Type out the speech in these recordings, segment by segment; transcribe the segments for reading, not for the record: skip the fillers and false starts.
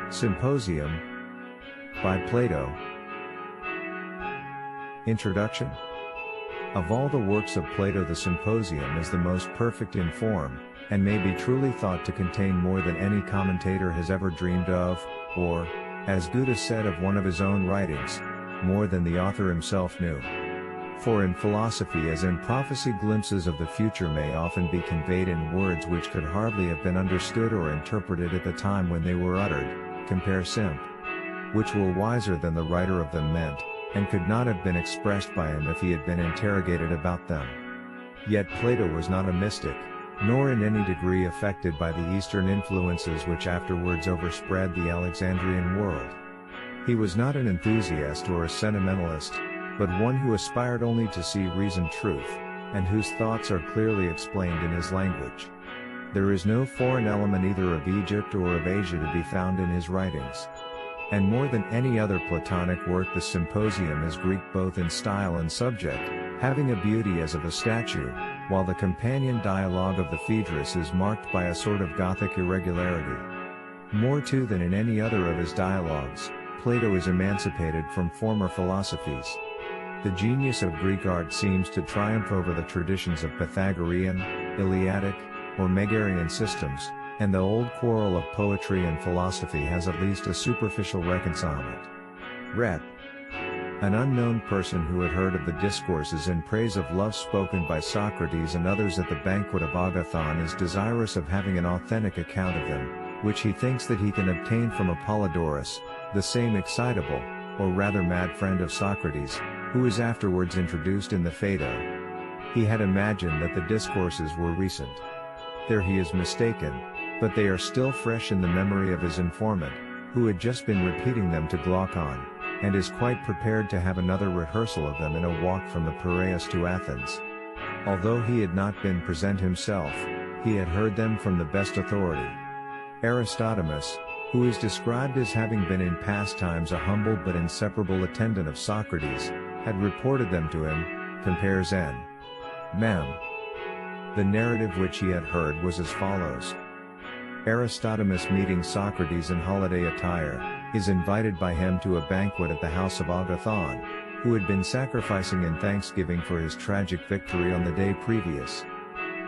Symposium by Plato. Introduction. Of all the works of Plato, the Symposium is the most perfect in form, and may be truly thought to contain more than any commentator has ever dreamed of, or, as Goethe said of one of his own writings, more than the author himself knew. For in philosophy as in prophecy, glimpses of the future may often be conveyed in words which could hardly have been understood or interpreted at the time when they were uttered, compare Symp, which were wiser than the writer of them meant, and could not have been expressed by him if he had been interrogated about them. Yet Plato was not a mystic, nor in any degree affected by the Eastern influences which afterwards overspread the Alexandrian world. He was not an enthusiast or a sentimentalist, but one who aspired only to see reasoned truth, and whose thoughts are clearly explained in his language. There is no foreign element either of Egypt or of Asia to be found in his writings. And more than any other Platonic work, the Symposium is Greek both in style and subject, having a beauty as of a statue, while the companion dialogue of the Phaedrus is marked by a sort of Gothic irregularity. More too than in any other of his dialogues, Plato is emancipated from former philosophies. The genius of Greek art seems to triumph over the traditions of Pythagorean, Eleatic, or Megarian systems, and the old quarrel of poetry and philosophy has at least a superficial reconcilement. Rep. An unknown person who had heard of the discourses in praise of love spoken by Socrates and others at the banquet of Agathon is desirous of having an authentic account of them, which he thinks that he can obtain from Apollodorus, the same excitable, or rather mad friend of Socrates, who is afterwards introduced in the Phaedo. He had imagined that the discourses were recent. There he is mistaken, but they are still fresh in the memory of his informant, who had just been repeating them to Glaucon, and is quite prepared to have another rehearsal of them in a walk from the Piraeus to Athens. Although he had not been present himself, he had heard them from the best authority. Aristophanes, who is described as having been in past times a humble but inseparable attendant of Socrates, had reported them to him, compares N. Mem. The narrative which he had heard was as follows. Aristophanes, meeting Socrates in holiday attire, is invited by him to a banquet at the house of Agathon, who had been sacrificing in thanksgiving for his tragic victory on the day previous.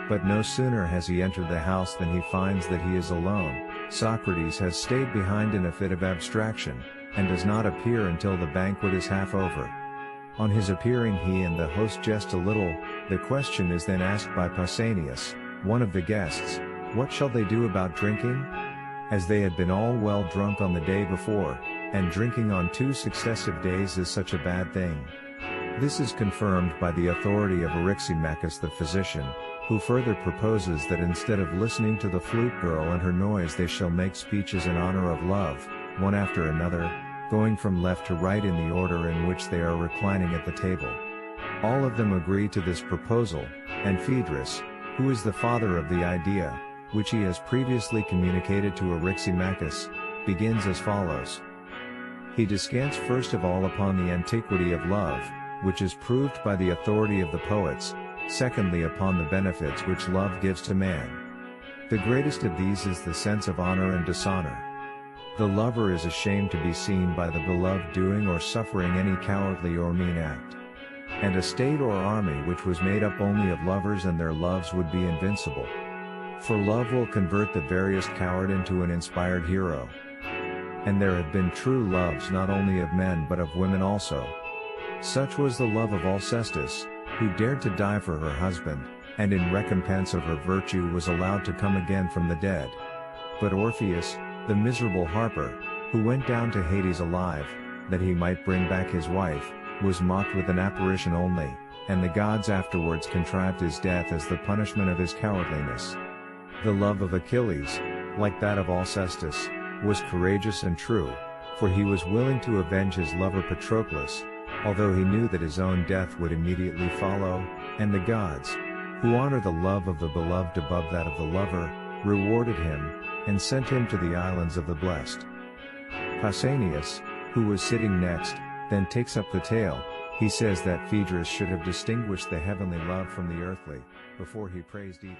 But no sooner has he entered the house than he finds that he is alone. Socrates has stayed behind in a fit of abstraction, and does not appear until the banquet is half over. On his appearing, he and the host jest a little. The question is then asked by Pausanias, one of the guests, what shall they do about drinking? As they had been all well drunk on the day before, and drinking on 2 successive days is such a bad thing. This is confirmed by the authority of Eryximachus the physician, who further proposes that instead of listening to the flute girl and her noise, they shall make speeches in honor of love, one after another, going from left to right in the order in which they are reclining at the table. All of them agree to this proposal, and Phaedrus, who is the father of the idea, which he has previously communicated to Eryximachus, begins as follows. He descants first of all upon the antiquity of love, which is proved by the authority of the poets, secondly upon the benefits which love gives to man. The greatest of these is the sense of honor and dishonor. The lover is ashamed to be seen by the beloved doing or suffering any cowardly or mean act. And a state or army which was made up only of lovers and their loves would be invincible. For love will convert the veriest coward into an inspired hero. And there have been true loves not only of men but of women also. Such was the love of Alcestis, who dared to die for her husband, and in recompense of her virtue was allowed to come again from the dead. But Orpheus, the miserable harper, who went down to Hades alive, that he might bring back his wife, was mocked with an apparition only, and the gods afterwards contrived his death as the punishment of his cowardliness. The love of Achilles, like that of Alcestis, was courageous and true, for he was willing to avenge his lover Patroclus, although he knew that his own death would immediately follow, and the gods, who honor the love of the beloved above that of the lover, rewarded him, and sent him to the islands of the blessed. Pausanias, who was sitting next, then takes up the tale. He says that Phaedrus should have distinguished the heavenly love from the earthly, before he praised either.